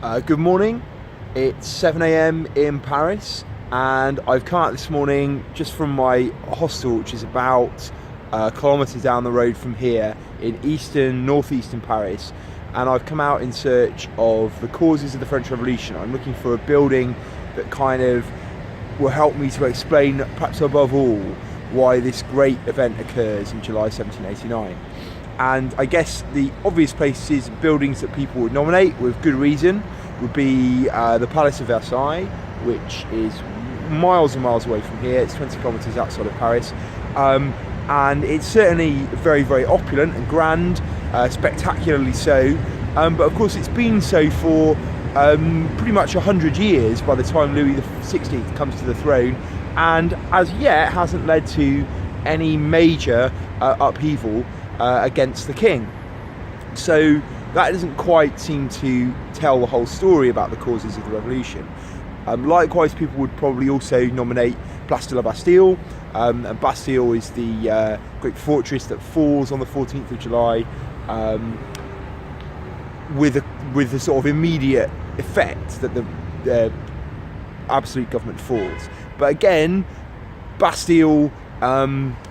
Good morning. It's 7 a.m. in Paris, and I've come out this morning just from my hostel, which is about kilometres down the road from here in northeastern Paris. And I've come out in search of the causes of the French Revolution. I'm looking for a building that kind of will help me to explain, perhaps above all, why this great event occurs in July 1789. And I guess the obvious places, buildings that people would nominate with good reason, would be the Palace of Versailles, which is miles and miles away from here. It's 20 kilometres outside of Paris. And it's certainly very, very opulent and grand, spectacularly so. But of course it's been so for pretty much 100 years by the time Louis XVI comes to the throne, and as yet hasn't led to any major upheaval against the king. So that doesn't quite seem to tell the whole story about the causes of the revolution. Likewise, people would probably also nominate Place de la Bastille. And Bastille is the great fortress that falls on the 14th of July with the sort of immediate effect that the absolute government falls. But again, Bastille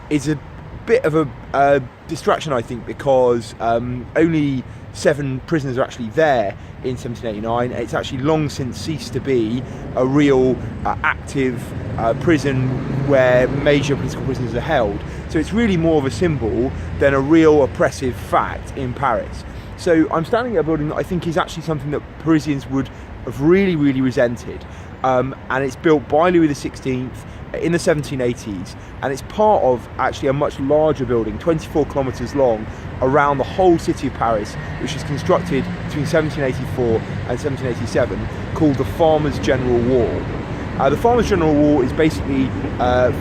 is a bit of a distraction, I think, because only 7 prisoners are actually there in 1789. It's actually long since ceased to be a real active prison where major political prisoners are held. So it's really more of a symbol than a real oppressive fact in Paris. So I'm standing at a building that I think is actually something that Parisians would have really, really resented. And it's built by Louis XVI in the 1780s, and it's part of actually a much larger building, 24 kilometres long, around the whole city of Paris, which was constructed between 1784 and 1787, called the Farmers' General Wall. The Farmers' General Wall is basically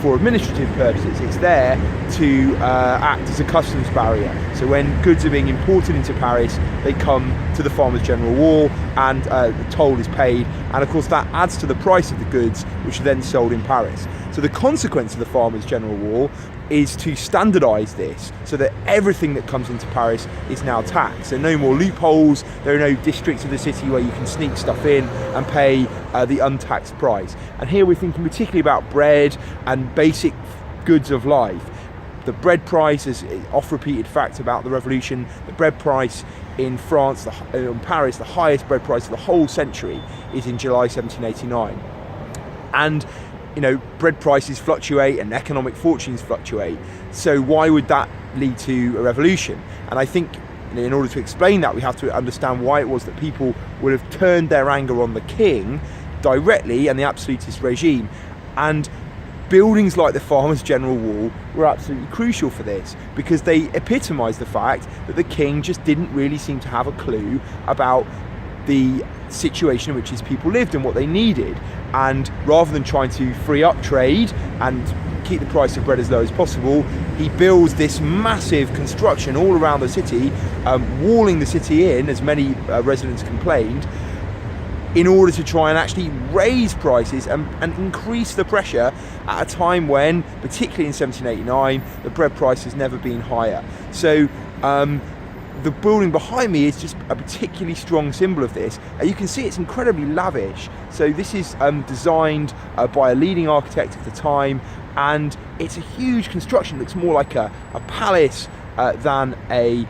for administrative purposes. It's there to act as a customs barrier. So when goods are being imported into Paris, they come to the Farmers' General Wall, and the toll is paid. And of course that adds to the price of the goods, which are then sold in Paris. So the consequence of the Farmers' General Wall is to standardise this so that everything that comes into Paris is now taxed. So no more loopholes, there are no districts of the city where you can sneak stuff in and pay the untaxed price. And here we're thinking particularly about bread and basic goods of life. The bread price is an oft-repeated fact about the revolution. The bread price in France, in Paris, the highest bread price of the whole century is in July 1789. And bread prices fluctuate and economic fortunes fluctuate. So why would that lead to a revolution? And I think in order to explain that, we have to understand why it was that people would have turned their anger on the king directly and the absolutist regime. And buildings like the Farmers' General Wall were absolutely crucial for this, because they epitomise the fact that the king just didn't really seem to have a clue about the situation in which his people lived and what they needed. And rather than trying to free up trade and keep the price of bread as low as possible, he builds this massive construction all around the city, walling the city in, as many residents complained, in order to try and actually raise prices and increase the pressure at a time when, particularly in 1789, the bread price has never been higher. So the building behind me is just a particularly strong symbol of this. You can see it's incredibly lavish. So this is designed by a leading architect of the time, and it's a huge construction. It looks more like a palace than a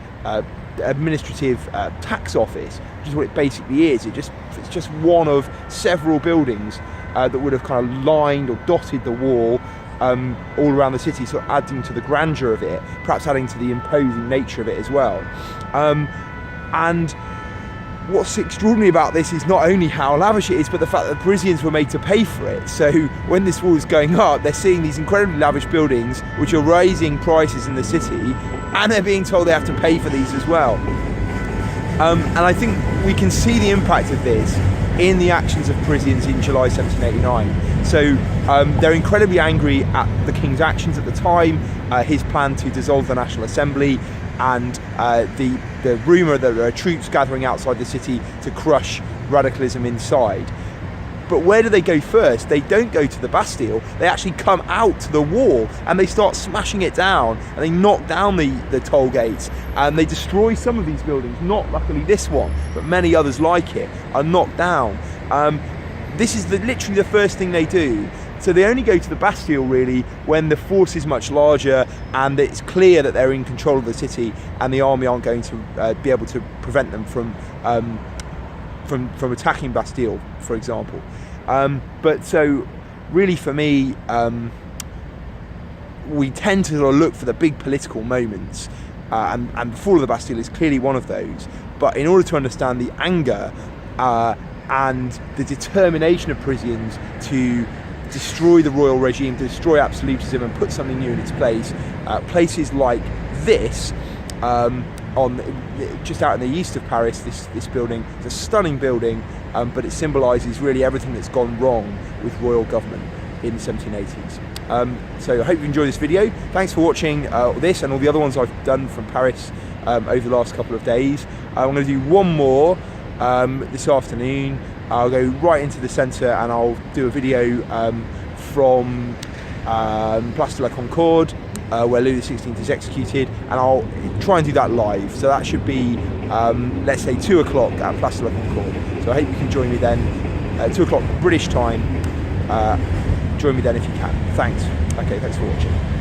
administrative tax office, which is what it basically is. It's just one of several buildings that would have kind of lined or dotted the wall all around the city, so adding to the grandeur of it, perhaps adding to the imposing nature of it as well. And what's extraordinary about this is not only how lavish it is, but the fact that the Parisians were made to pay for it. So when this wall is going up, they're seeing these incredibly lavish buildings which are raising prices in the city, and they're being told they have to pay for these as well. And I think we can see the impact of this in the actions of Parisians in July 1789. So they're incredibly angry at the king's actions at the time, his plan to dissolve the National Assembly, and the rumour that there are troops gathering outside the city to crush radicalism inside. But where do they go first? They don't go to the Bastille. They actually come out to the wall and they start smashing it down, and they knock down the toll gates, and they destroy some of these buildings. Not luckily this one, but many others like it are knocked down. This is literally the first thing they do. So they only go to the Bastille really when the force is much larger and it's clear that they're in control of the city and the army aren't going to be able to prevent them from attacking Bastille, for example. But so really for me, we tend to sort of look for the big political moments, and the fall of the Bastille is clearly one of those. But in order to understand the anger and the determination of Parisians to destroy the royal regime, to destroy absolutism and put something new in its place, places like this, just out in the east of Paris, this building is a stunning building, but it symbolises really everything that's gone wrong with royal government in the 1780s. So I hope you enjoyed this video. Thanks for watching this and all the other ones I've done from Paris over the last couple of days. I'm going to do one more this afternoon. I'll go right into the centre and I'll do a video from Place de la Concorde, where Louis XVI is executed, and I'll try and do that live. So that should be, let's say, 2 o'clock at Place de la Concorde. So I hope you can join me then, 2 o'clock British time. Join me then if you can. Thanks. Okay, thanks for watching.